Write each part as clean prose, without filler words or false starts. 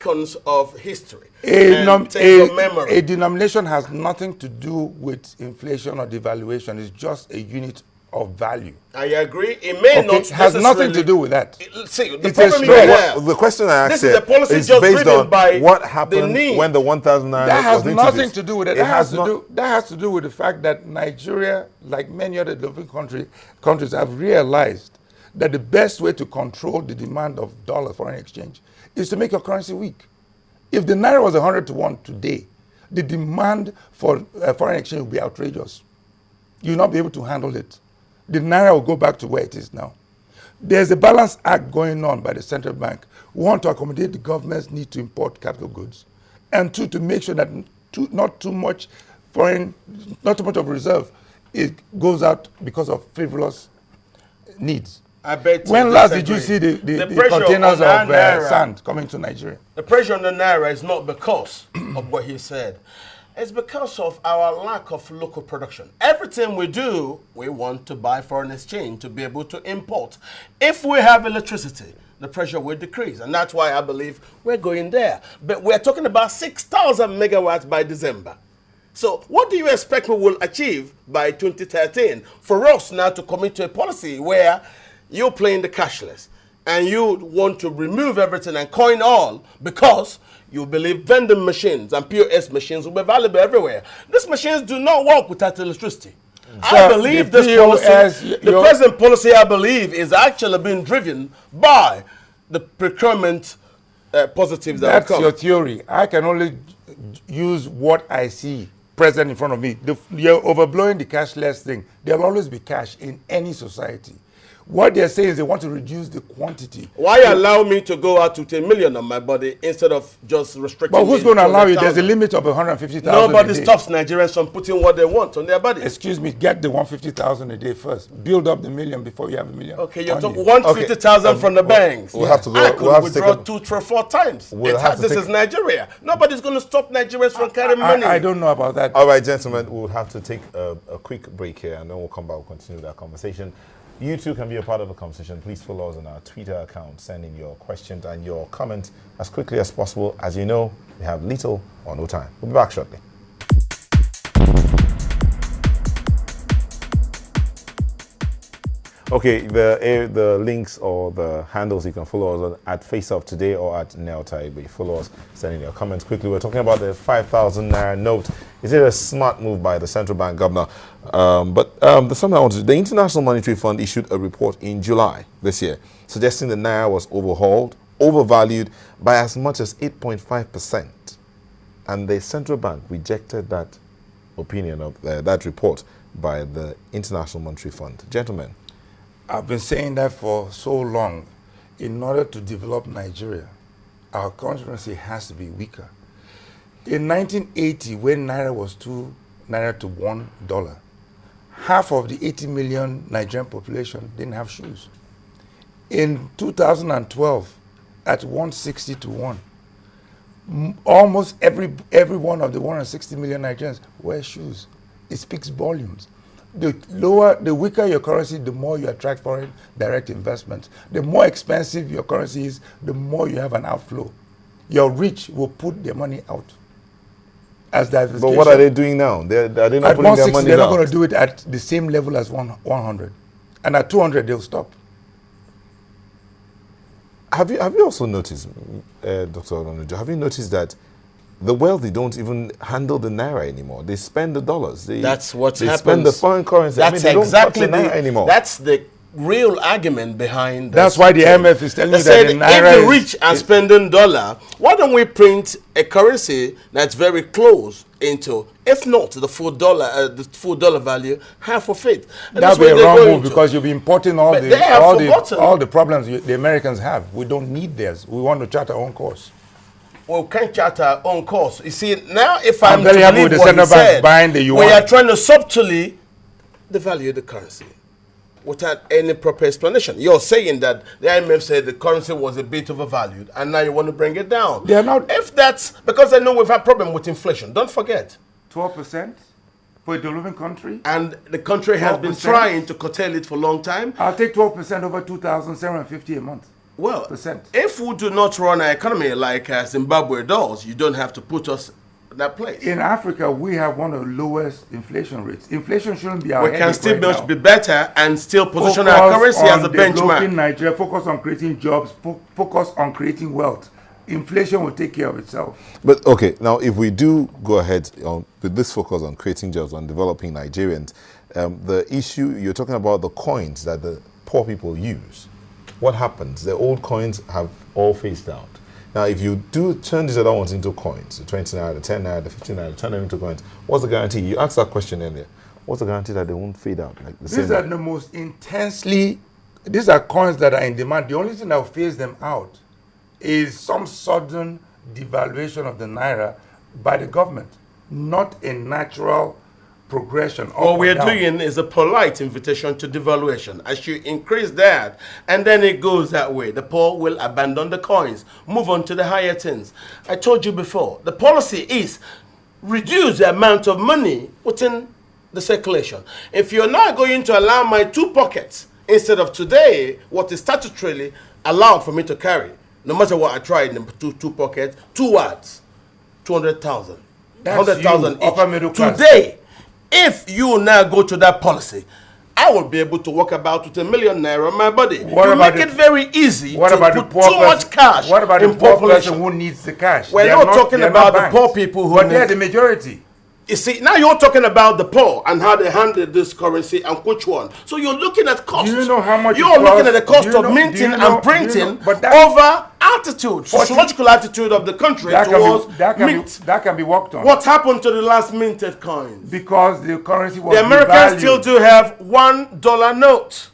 beacons of history A and things of memory. a denomination has nothing to do with inflation or devaluation. It's just a unit of value. I agree. It may not has nothing to do with that. See, the It's problem a you have. The question I asked This is the policy is just based driven on by what the happened need. when the 1,000 naira That has was nothing introduced. to do with it. That has to do with the fact that Nigeria, like many other developing countries, have realized that the best way to control the demand of dollar foreign exchange is to make your currency weak. If the naira was 100 to 1 today, the demand for foreign exchange will be outrageous. You'll not be able to handle it. The naira will go back to where it is now. There's a balance act going on by the central bank. One, to accommodate the government's need to import capital goods, and two, to make sure that not too much of reserve it goes out because of frivolous needs. I bet. When last did you see the containers of sand coming to Nigeria? The pressure on the naira is not because of what he said. It's because of our lack of local production. Everything we do, we want to buy foreign exchange to be able to import. If we have electricity, the pressure will decrease. And that's why I believe we're going there. But we're talking about 6,000 megawatts by December. So what do you expect we will achieve by 2013 for us now to commit to a policy where you're playing the cashless and you want to remove everything and coin all because you believe vending machines and POS machines will be valuable everywhere? These machines do not work without electricity. So I believe this policy, the present policy, I believe, is actually being driven by the procurement positives that That's your theory. I can only use what I see present in front of me. You're overblowing the cashless thing. There'll always be cash in any society. What they're saying is they want to reduce the quantity. Why allow me to go out to 10 million on my body instead of just restricting? But who's going to allow you? There's a limit of 150,000. Nobody stops Nigerians from putting what they want on their body. Excuse me, get the 150,000 a day first. Build up the million before you have a million. Okay, you're talking 150,000 from the banks. We'll have to go. I could withdraw 2, 3, 4 times. This is Nigeria. Nobody's going to stop Nigerians from carrying money. I don't know about that. All right, gentlemen, we'll have to take a quick break here, and then we'll come back. We'll continue that conversation. You too can be a part of the conversation. Please follow us on our Twitter account. Send in your questions and your comments as quickly as possible. As you know, we have little or no time. We'll be back shortly. Okay, the links or the handles you can follow us at FaceOff Today or at Nel Taibe. Follow us, send in your comments quickly. We're talking about the 5,000 naira note. Is it a smart move by the central bank governor? The International Monetary Fund issued a report in July this year suggesting the naira was overhauled, overvalued by as much as 8.5%. And the central bank rejected that opinion of that report by the International Monetary Fund. Gentlemen. I've been saying that for so long. In order to develop Nigeria, our currency has to be weaker. In 1980, when naira was 2 naira to $1, half of the 80 million Nigerian population didn't have shoes. In 2012, at 160 to 1, almost every one of the 160 million Nigerians wear shoes. It speaks volumes. The weaker your currency, the more you attract foreign direct investment. The more expensive your currency is, the more you have an outflow. Your rich will put their money out. As but what are they doing now? Are they not putting their money out? They're not going to do it at the same level as 100. And at 200, they'll stop. Have you also noticed, Dr. Ononujo, have you noticed that the wealthy don't even handle the naira anymore? They spend the dollars. That's what happens. They spend the foreign currency. That's they exactly don't touch the naira anymore. That's the real argument behind that's why the IMF is telling you that the naira if the rich are spending dollar, why don't we print a currency that's very close into, if not the full dollar value, half of it? That would be a wrong move because you'll be importing all the problems the Americans have. We don't need theirs. We want to chart our own course. We can't chart our own course. You see, now if I'm very happy with the central bank buying the yuan. We are trying to subtly devalue the currency without any proper explanation. You're saying that the IMF said the currency was a bit overvalued, and now you want to bring it down. They are not. If that's because I know we've had problem with inflation. Don't forget. 12% for a developing country. And the country has been trying to curtail it for a long time. I'll take 12% over 2,750 a month. Well, if we do not run our economy like Zimbabwe does, you don't have to put us in that place. In Africa, we have one of the lowest inflation rates. Inflation shouldn't be our We can still right be better and still position our currency as a benchmark. Nigeria, focus on creating jobs, focus on creating wealth. Inflation will take care of itself. But okay, now if we do go ahead with this focus on creating jobs, on developing Nigerians, the issue you're talking about, the coins that the poor people use, what happens? The old coins have all phased out. Now, if you do turn these other ones into coins, the 20 naira, the 10 naira, the 15 naira, turn them into coins, what's the guarantee? You asked that question earlier. What's the guarantee that they won't fade out? Like these are the most intensely, these are coins that are in demand. The only thing that will phase them out is some sudden devaluation of the naira by the government, not a natural progression. What we're doing is a polite invitation to devaluation. As you increase that, and then it goes that way, the poor will abandon the coins, move on to the higher things. I told you before, the policy is reduce the amount of money within the circulation. If you're now going to allow my 2 pockets, instead of today, what is statutorily allowed for me to carry, no matter what I try in the two pockets, 2 words, 200,000, 100,000 each. Today, if you now go to that policy, I will be able to walk about with 1 million naira on my body. You make it very easy to put too much cash. What about the poor person who needs the cash? We're not talking about the poor people who but they're the majority. You see, now you're talking about the poor and how they handle this currency and which one. So you're looking at cost. Do you know how much you're looking at the cost of minting and printing over attitude, sociological attitude of the country towards mint. That can be worked on. What happened to the last minted coins? Because the currency was the Americans still do have $1 note.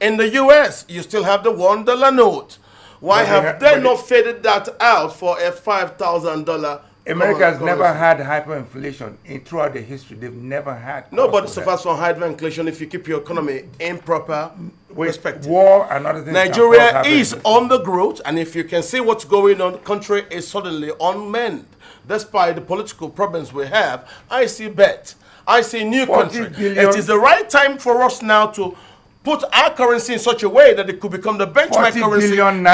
In the US, you still have the $1 note. Why have they not faded that out for a $5,000? America has never had hyperinflation throughout the history. They've never had. Nobody suffers from hyperinflation if you keep your economy in proper perspective. War and other things. Nigeria is on the growth, and if you can see what's going on, the country is suddenly on mend. Despite the political problems we have, I see bet. I see new country. It is the right time for us now to put our currency in such a way that it could become the benchmark currency in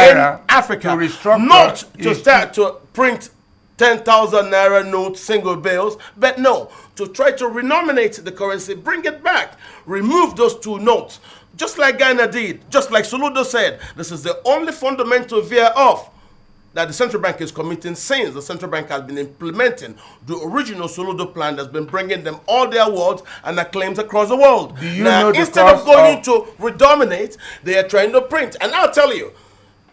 Africa. Not to start to print 10,000 naira notes, single bills, but no, to try to renominate the currency, bring it back, remove those 2 notes, just like Ghana did, just like Soludo said. This is the only fundamental veer off that the central bank is committing since the central bank has been implementing the original Soludo plan that's been bringing them all their awards and their claims across the world. Now, instead of going to redominate, they are trying to print. And I'll tell you,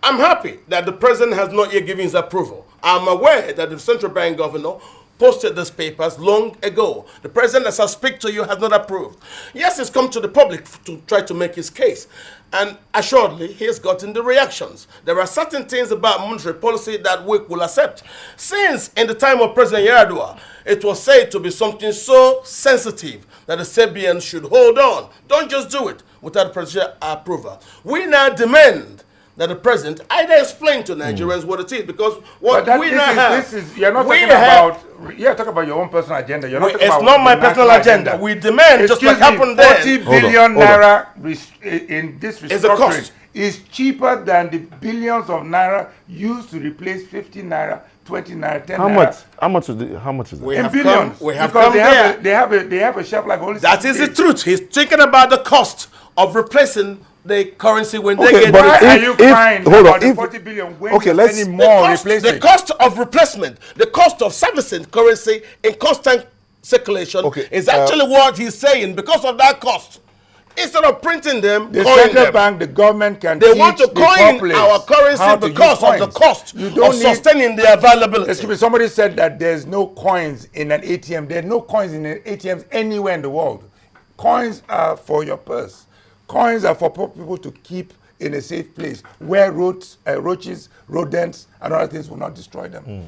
I'm happy that the president has not yet given his approval. I'm aware that the central bank governor posted these papers long ago. The president, as I speak to you, has not approved. Yes, he's come to the public to try to make his case. And assuredly, he has gotten the reactions. There are certain things about monetary policy that we will accept. Since in the time of President Yar'Adua, it was said to be something so sensitive that the Serbians should hold on. Don't just do it without presidential approval. We now demand that the president either explain to Nigerians what it is, because what we now have... You're not talking about... You're talking about your own personal agenda. You're not talking about... It's not my personal agenda. We demand, just like happened there... 40 billion naira in this restructuring is cheaper than the billions of naira used to replace 50 naira, 20 naira, 10 naira. How much is it? In billions. We have come there. They have a shelf life only... That is the truth. He's thinking about the cost of replacing the currency when they get... Why are you crying about the 40 billion when you're spending more replacing? The cost of replacement, the cost of servicing currency in constant circulation is actually what he's saying. Because of that cost, instead of printing them, the central bank, the government can they want to coin our currency because of the cost of sustaining the availability. Excuse me, somebody said that there's no coins in an ATM. There are no coins in an ATMs anywhere in the world. Coins are for your purse. Coins are for people to keep in a safe place where roaches, rodents, and other things will not destroy them.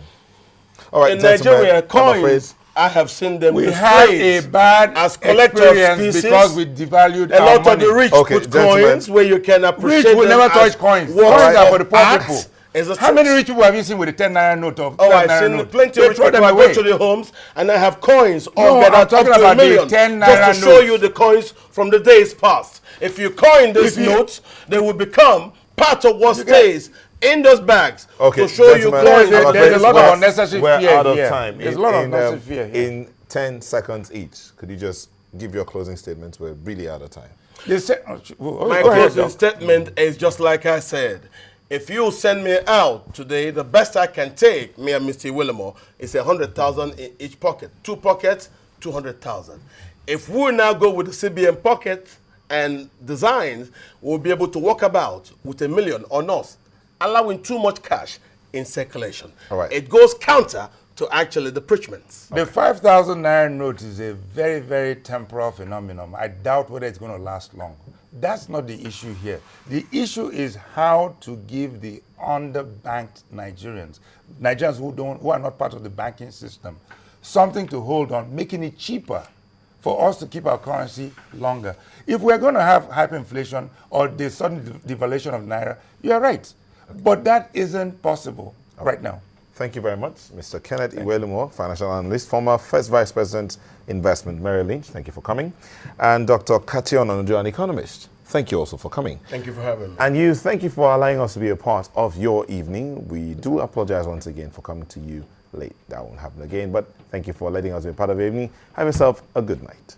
All right, in Nigeria, coins, I have seen them we had a bad as collectors because we devalued a lot of the rich put coins where you can appreciate rich will never touch coins. Coins are for the poor people. How many rich people have you seen with a 10 naira note of? Oh, I've seen plenty of rich people. I go to the homes and I have coins all gathered up to $1 million. Just to show you the coins from the days past. If you coin these notes, they will become part of what stays in those bags Okay, to show you gentlemen, clearly. I'm There's a afraid lot of we're- unnecessary we're fear out of here. time. There's a lot of unnecessary fear here. In 10 seconds each, could you just give your closing statements? We're really out of time. They say, My go ahead, closing Doc. statement is just like I said. If you send me out today, the best I can take, me and Mr. Willimore, is 100,000 in each pocket. 2 pockets, 200,000. If we now go with the CBN pocket and designs, we'll be able to walk about with $1 million or not, allowing too much cash in circulation. All right. It goes counter to actually the preachments. The 5,000 naira note is a very, very temporal phenomenon. I doubt whether it's going to last long. That's not the issue here. The issue is how to give the underbanked Nigerians who are not part of the banking system, something to hold on, making it cheaper for us to keep our currency longer. If we're going to have hyperinflation or the sudden devaluation of naira, you're right. But that isn't possible right now. Thank you very much, Mr. Kenneth Iwelumo, financial analyst, former First Vice President, Investment, Merrill Lynch. Thank you for coming. And Dr. Kation Onojo, an economist. Thank you also for coming. Thank you for having me. And you, thank you for allowing us to be a part of your evening. We do apologize once again for coming to you late. That won't happen again. But thank you for letting us be a part of your evening. Have yourself a good night.